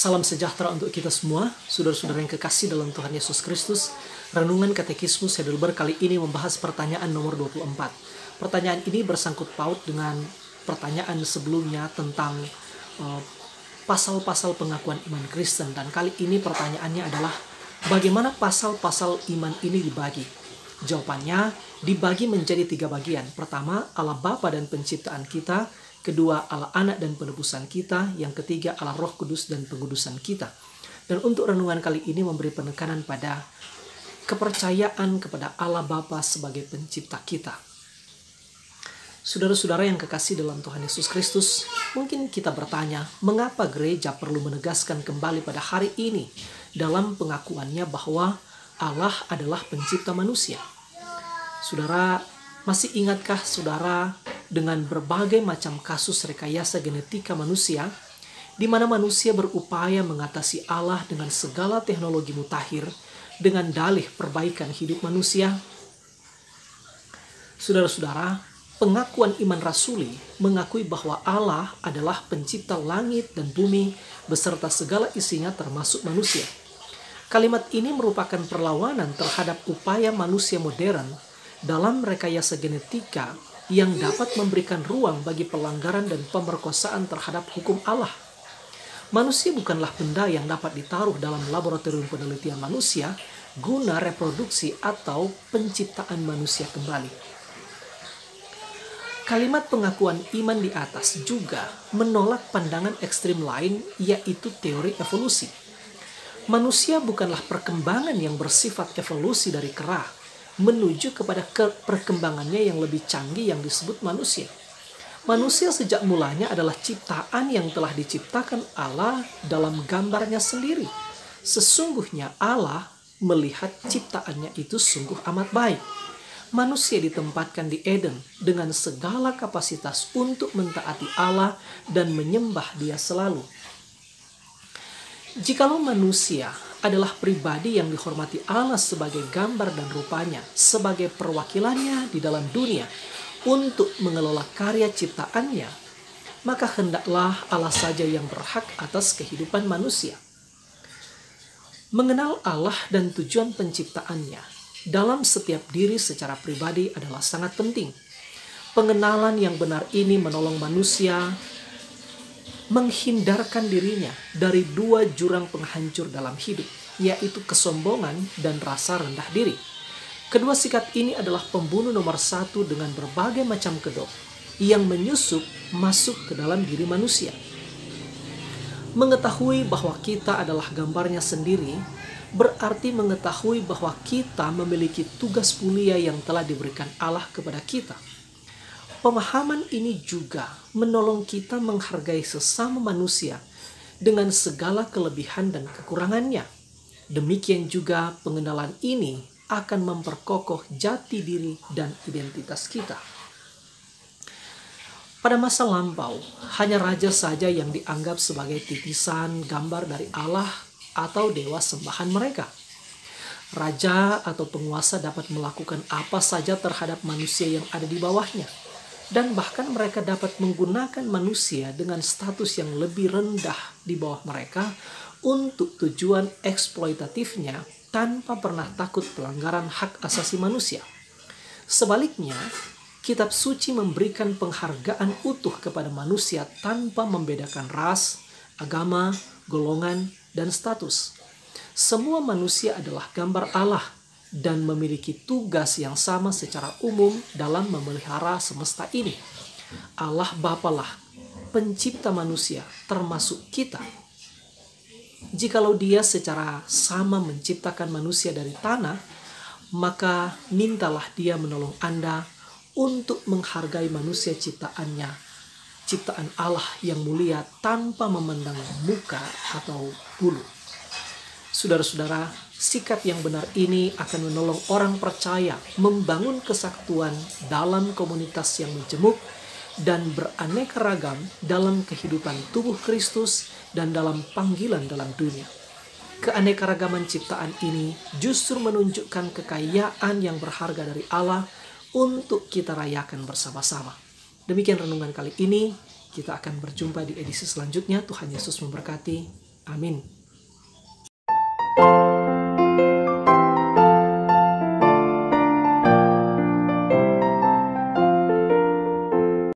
Salam sejahtera untuk kita semua, saudara-saudara yang kekasih dalam Tuhan Yesus Kristus. Renungan Katekismus Heidelberg kali ini membahas pertanyaan nomor 24. Pertanyaan ini bersangkut paut dengan pertanyaan sebelumnya tentang pasal-pasal pengakuan iman Kristen. Dan kali ini pertanyaannya adalah, bagaimana pasal-pasal iman ini dibagi? Jawabannya dibagi menjadi 3 bagian. Pertama, Allah Bapa dan penciptaan kita. Kedua, Allah Anak dan penebusan kita. Yang ketiga, Allah Roh Kudus dan pengudusan kita. Dan untuk renungan kali ini memberi penekanan pada kepercayaan kepada Allah Bapa sebagai pencipta kita. Saudara-saudara yang kekasih dalam Tuhan Yesus Kristus, mungkin kita bertanya, mengapa gereja perlu menegaskan kembali pada hari ini dalam pengakuannya bahwa Allah adalah pencipta manusia? Saudara, masih ingatkah saudara dengan berbagai macam kasus rekayasa genetika manusia, di mana manusia berupaya mengatasi Allah dengan segala teknologi mutakhir dengan dalih perbaikan hidup manusia? Saudara-saudara, pengakuan iman rasuli mengakui bahwa Allah adalah pencipta langit dan bumi beserta segala isinya termasuk manusia. Kalimat ini merupakan perlawanan terhadap upaya manusia modern dalam rekayasa genetika yang dapat memberikan ruang bagi pelanggaran dan pemerkosaan terhadap hukum Allah. Manusia bukanlah benda yang dapat ditaruh dalam laboratorium penelitian manusia guna reproduksi atau penciptaan manusia kembali. Kalimat pengakuan iman di atas juga menolak pandangan ekstrim lain, yaitu teori evolusi. Manusia bukanlah perkembangan yang bersifat evolusi dari kera menuju kepada perkembangannya yang lebih canggih yang disebut manusia. Manusia sejak mulanya adalah ciptaan yang telah diciptakan Allah dalam gambarnya sendiri. Sesungguhnya Allah melihat ciptaannya itu sungguh amat baik. Manusia ditempatkan di Eden dengan segala kapasitas untuk mentaati Allah dan menyembah Dia selalu. Jikalau manusia adalah pribadi yang dihormati Allah sebagai gambar dan rupanya, sebagai perwakilannya di dalam dunia untuk mengelola karya ciptaannya, maka hendaklah Allah saja yang berhak atas kehidupan manusia. Mengenal Allah dan tujuan penciptaannya dalam setiap diri secara pribadi adalah sangat penting. Pengenalan yang benar ini menolong manusia menghindarkan dirinya dari 2 jurang penghancur dalam hidup, yaitu kesombongan dan rasa rendah diri. Kedua sikap ini adalah pembunuh nomor 1 dengan berbagai macam kedok yang menyusup masuk ke dalam diri manusia. Mengetahui bahwa kita adalah gambarnya sendiri berarti mengetahui bahwa kita memiliki tugas mulia yang telah diberikan Allah kepada kita. Pemahaman ini juga menolong kita menghargai sesama manusia dengan segala kelebihan dan kekurangannya. Demikian juga pengenalan ini akan memperkokoh jati diri dan identitas kita. Pada masa lampau, hanya raja saja yang dianggap sebagai titisan gambar dari Allah atau dewa sembahan mereka. Raja atau penguasa dapat melakukan apa saja terhadap manusia yang ada di bawahnya. Dan bahkan mereka dapat menggunakan manusia dengan status yang lebih rendah di bawah mereka untuk tujuan eksploitatifnya tanpa pernah takut pelanggaran hak asasi manusia. Sebaliknya, kitab suci memberikan penghargaan utuh kepada manusia tanpa membedakan ras, agama, golongan, dan status. Semua manusia adalah gambar Allah dan memiliki tugas yang sama secara umum dalam memelihara semesta ini. Allah Bapalah pencipta manusia termasuk kita. Jikalau Dia secara sama menciptakan manusia dari tanah, maka mintalah Dia menolong Anda untuk menghargai manusia ciptaannya, ciptaan Allah yang mulia tanpa memandang muka atau bulu. Saudara-saudara, sikap yang benar ini akan menolong orang percaya membangun kesatuan dalam komunitas yang majemuk dan beraneka ragam dalam kehidupan tubuh Kristus dan dalam panggilan dalam dunia. Keanekaragaman ciptaan ini justru menunjukkan kekayaan yang berharga dari Allah untuk kita rayakan bersama-sama. Demikian renungan kali ini. Kita akan berjumpa di edisi selanjutnya. Tuhan Yesus memberkati. Amin.